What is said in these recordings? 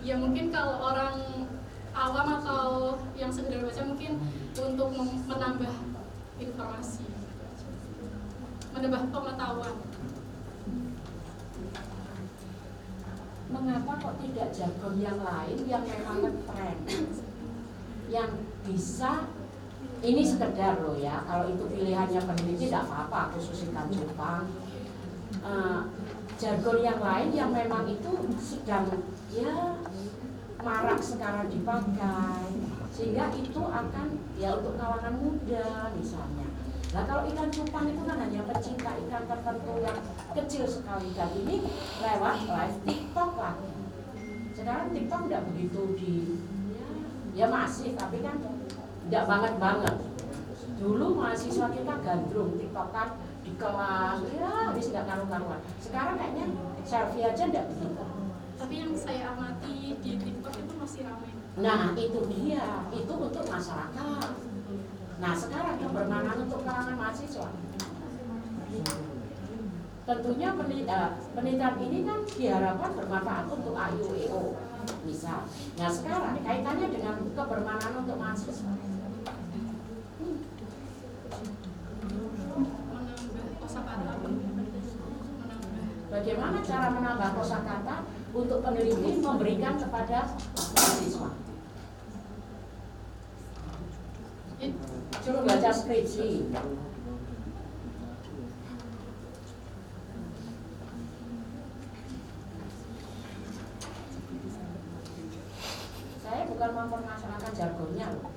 Ya mungkin kalau orang awam atau yang sekedar baca mungkin untuk menambah informasi, menambah pengetahuan. Mengapa kok tidak jargon yang lain yang memang ngetren, yang bisa, ini sekedar loh ya, kalau itu pilihannya peneliti tidak apa-apa, khusus ikan cupang. Jargon yang lain yang memang itu sedang ya marak sekarang dipakai, sehingga itu akan ya untuk kalangan muda misalnya. Nah kalau ikan cupang itu kan hanya pecinta ikan tertentu yang kecil sekali, dan ini lewat live TikTok lagi. Sekarang TikTok tidak begitu ya masih, tapi kan tidak banget. Dulu mahasiswa kita gandrung TikTokan di kelas, ya habis nggak karuan. Sekarang kayaknya selfie aja tidak begitu. Tapi yang saya amati di TikTok itu masih ramai. Nah itu dia, itu untuk masyarakat. Nah sekarang yang bermanfaat untuk kalangan mahasiswa. Tentunya penelitian ini kan diharapkan bermanfaat untuk AIUEO misal. Nah sekarang kaitannya dengan kebermanfaatan untuk mahasiswa. Menambah kosakata. Bagaimana cara menambah kosakata untuk peneliti memberikan kepada mahasiswa? Suruh baca skripsi. Saya bukan mempermasalahkan jargonnya loh.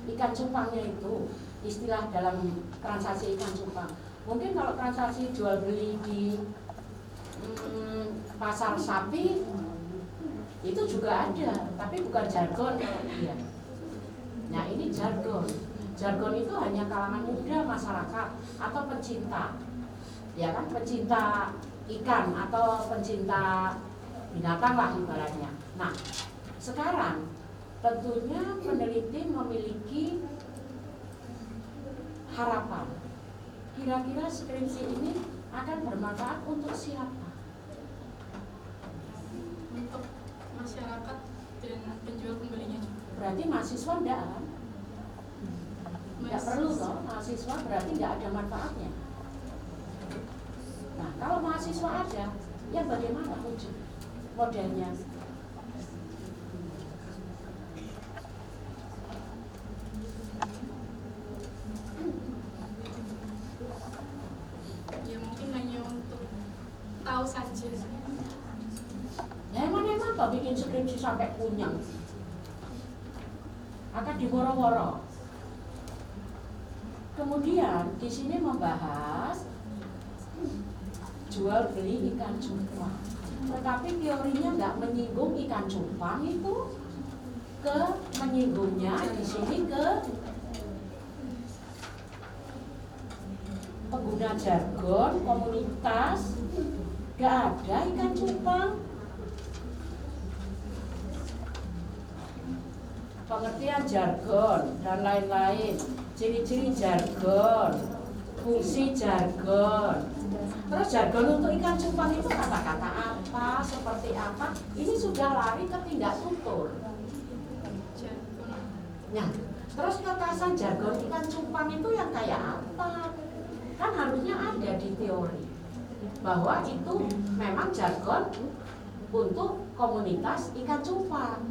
Ikan cupangnya itu istilah dalam transaksi ikan cupang. Mungkin kalau transaksi jual beli di pasar sapi itu juga ada, tapi bukan jargon ya. Nah ini jargon. Jargon itu hanya kalangan muda masyarakat atau pencinta, ya kan, pencinta ikan atau pencinta binatang lah ibaratnya. Nah sekarang tentunya peneliti memiliki harapan. Kira-kira skripsi ini akan bermanfaat untuk siapa? Untuk masyarakat dan penjual pembelinya juga. Berarti mahasiswa enggak kan? Enggak perlu toh, mahasiswa berarti enggak ada manfaatnya. Nah kalau mahasiswa ada, ya bagaimana wujud modelnya? Ya mungkin hanya untuk tahu saja. Ya emang toh bikin skripsi sampai punya akan diworo-woro. Kemudian di sini membahas jual beli ikan cupang, tetapi teorinya nggak menyinggung ikan cupang itu, menyinggungnya di sini ke pengguna jargon komunitas. Nggak ada ikan cupang. Pengertian jargon dan lain-lain, ciri-ciri jargon, fungsi jargon. Terus jargon untuk ikan cupang itu kata-kata apa, seperti apa, ini sudah lari ke tindak tutur. Nah, terus kekasan jargon ikan cupang itu yang kayak apa? Kan harusnya ada di teori bahwa itu memang jargon untuk komunitas ikan cupang.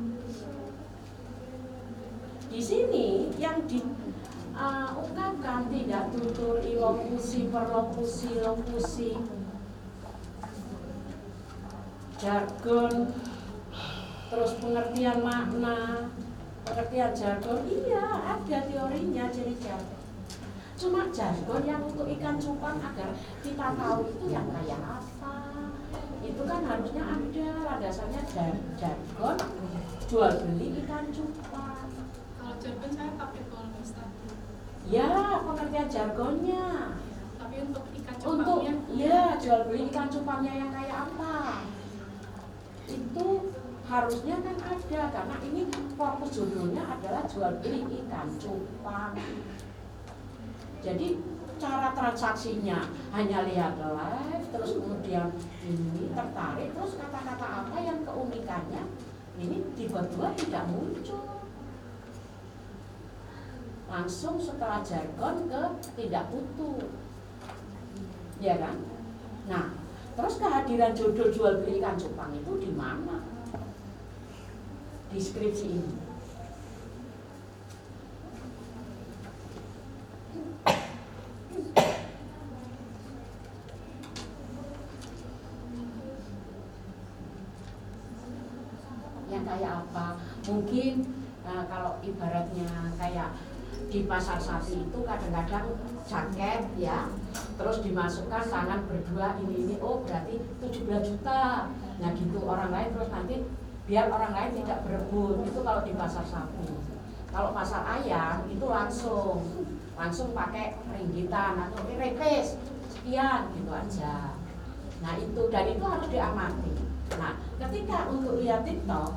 Di sini yang diungkapkan tidak tutur, ilokusi, perlokusi, lokusi, jargon, terus pengertian makna, pengertian jargon, iya ada teorinya ciri jargon. Cuma jargon yang untuk ikan cupang agar kita tahu itu yang kayak apa, itu kan harusnya ada landasannya jargon jual beli ikan cupang. Kalau jargon saya pakai polmis tadi. Ya, pengertian jargonnya. Tapi untuk ikan Untuk cupangnya, ya jual beli ikan cupangnya yang kayak apa? Itu harusnya kan ada, karena ini fokus judulnya adalah jual beli ikan cupang. Jadi cara transaksinya hanya lihat live, terus kemudian ini tertarik, terus kata-kata apa yang keunikannya Ini di bab 2 tidak muncul. Langsung setelah jargon ke tindak putu. Ya kan? Nah, terus kehadiran judul jual beli ikan cupang itu di mana? Di skripsi ini. Yang kayak apa? Mungkin kalau ibaratnya kayak di pasar sapi itu kadang-kadang jaket ya, terus dimasukkan tangan berdua ini oh berarti 17 juta. Nah gitu orang lain, terus nanti biar orang lain tidak berebut. Itu kalau di pasar sapi. Kalau pasar ayam itu langsung pakai ringgitan atau repes sekian gitu aja. Nah itu, dan itu harus diamati. Nah ketika untuk lihat TikTok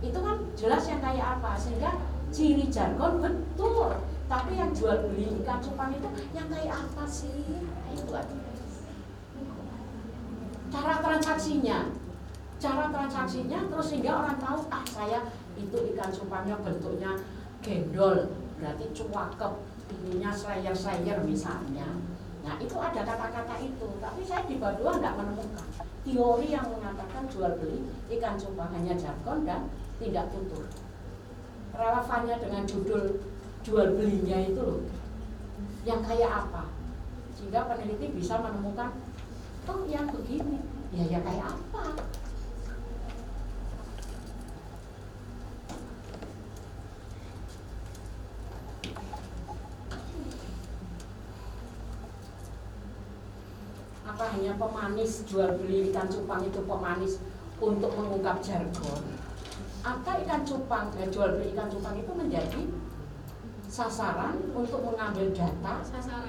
itu kan jelas yang kayak apa, sehingga ciri jargon betul, tapi yang jual beli ikan cupang itu yang kayak apa sih? Nah, itu aja. Cara transaksinya terus sehingga orang tahu saya itu ikan cupangnya bentuknya gendol, berarti cuakep, ininya slayer misalnya. Nah itu ada kata-kata itu, tapi saya di bab 2 nggak menemukan teori yang mengatakan jual beli ikan cupang, hanya jargon dan tidak tutur. Relevannya dengan judul jual belinya itu loh, yang kayak apa, sehingga peneliti bisa menemukan oh yang begini, ya kayak apa. Apa hanya pemanis jual beli ikan cupang itu pemanis untuk mengungkap jargon? Atau ikan cupang, jual beli ikan cupang itu menjadi sasaran untuk mengambil data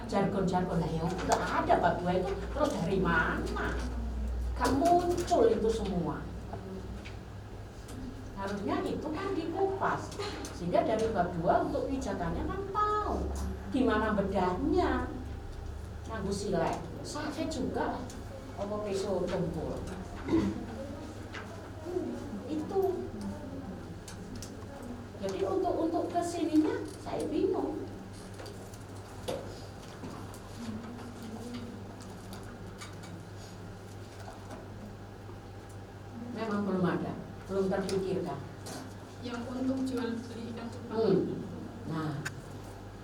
jargon-jargon? Lah ya udah ada bab 2 itu, terus dari mana? Kan muncul itu semua. Harusnya itu kan dikupas, sehingga dari bab 2 untuk pijakannya kan tahu di mana bedahnya. Nganggo silek, sakit juga apa pisau tumpul. Itu. Jadi untuk kesininya saya bingung. Memang belum ada, belum terpikirkan. Yang untuk jual beli ikan cupang.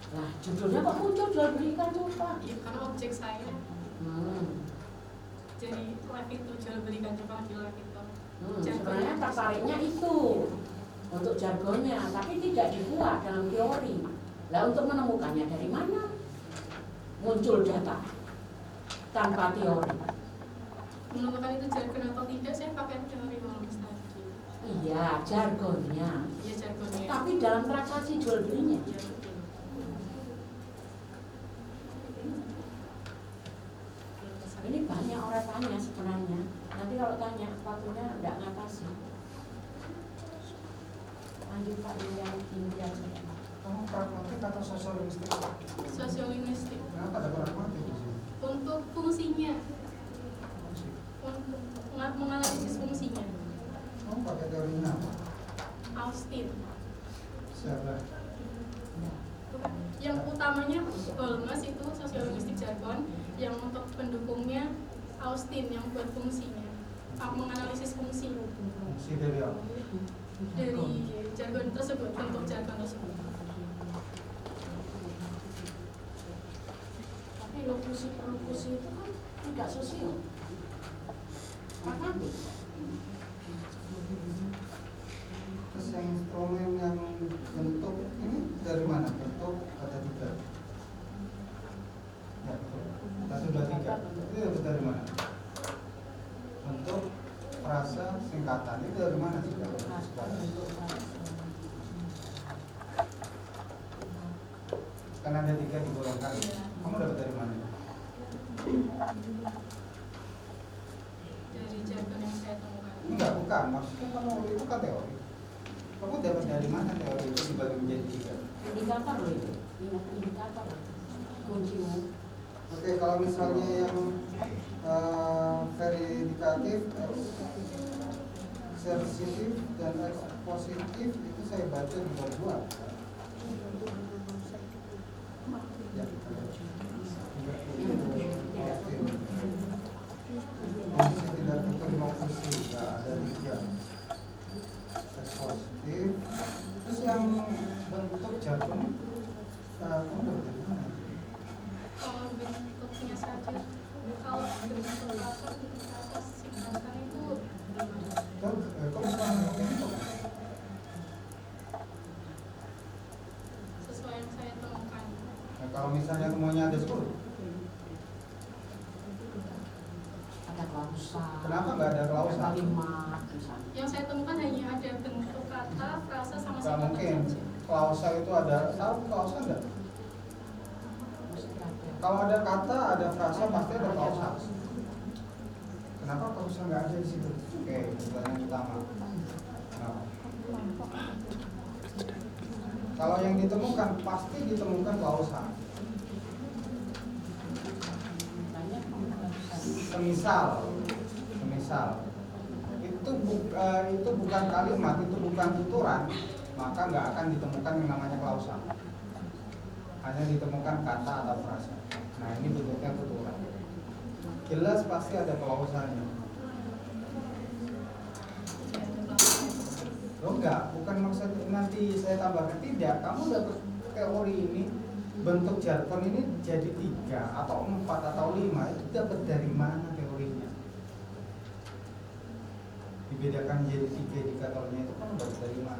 Nah, judulnya kok muncul jual beli ikan cupang? Ya, karena objek saya. Jadi live itu jual beli ikan cupang di live itu. Sebenarnya tertariknya itu untuk jargonnya, tapi tidak dibuat dalam teori. Lah untuk menemukannya dari mana? Muncul data tanpa teori. Menemukan itu jargon atau tidak, saya pakai teori Holmes tadi. Iya, jargonnya. Iya, jargonnya. Tapi dalam transaksi jual belinya. Ya, betul. Ini banyak orang tanya sebenarnya. Nanti kalau tanya, waktunya tidak ngatasi. Lanjut Pak India aja. Kamu pragmatik atau sosiolinguistik? Sosiolinguistik. Kenapa ada pragmatik di sini? Untuk fungsinya, untuk menganalisis fungsinya. Kamu pakai teorinya apa? Austin. Siapa? Yang utamanya Holmes itu sosiolinguistik jargon, yang untuk pendukungnya Austin yang buat fungsinya, menganalisis fungsi. Fungsi dari apa? Dari jargon tersebut, bentuk jargon tersebut. Tapi lokusi itu kan tidak sosial. Pragmatik. Terus yang instrumen yang bentuk ini dari mana? Bentuk ada 3. Ya, 1, 2, 3. Itu dapat dari mana? Bentuk, frasa, singkatan. Itu dari mana sih? Karena ada 3 digolongkan. Kamu dapat dari mana? Dari jargon yang saya temukan. Enggak, bukan. Maksudnya kamu itu kan teori. Kamu dapat dari mana teori itu dibagi menjadi 3? Indikator loh itu. Indikator. Kuncinya. Oke, kalau misalnya yang verifikatif X eksersitif dan ekspositif itu saya baca juga dua. Ya. Fungsi tidak terima fungsi nggak ada tiga. Ekspositif. Terus yang bentuk jargon kamu dari mana? Kalau bentuknya saja, kalau bentuk kata singkatan itu Kau bukan bentuk. sesuai yang saya temukan. Nah, kalau misalnya semuanya ada 10, Ada klausa. kenapa nggak ada klausa? Kalimat misalnya. Yang saya temukan hanya ada bentuk kata, frasa, sama Nggak singkatan mungkin. saja. Klausa itu ada, tahu klausa nggak? Mesti ada. Kalau ada kata, ada frasa, pasti ada klausa. Kenapa klausa nggak ada di situ? Oke, pertanyaan utama. Kenapa? Kalau yang ditemukan, pasti ditemukan klausa. Banyak pembahasan. Semisal itu bukan kalimat, itu bukan tuturan, maka nggak akan ditemukan yang namanya klausa. Hanya ditemukan kata atau frasa. Nah, ini bentuknya tuturan. Jelas pasti ada klausanya. Loh enggak, bukan maksud nanti saya tambahkan, tidak. Kamu dapat teori ini, bentuk jargon ini jadi 3 atau 4 atau 5, itu dapat dari mana teorinya? Dibedakan jadi 3 indikatornya itu kan dapat dari mana?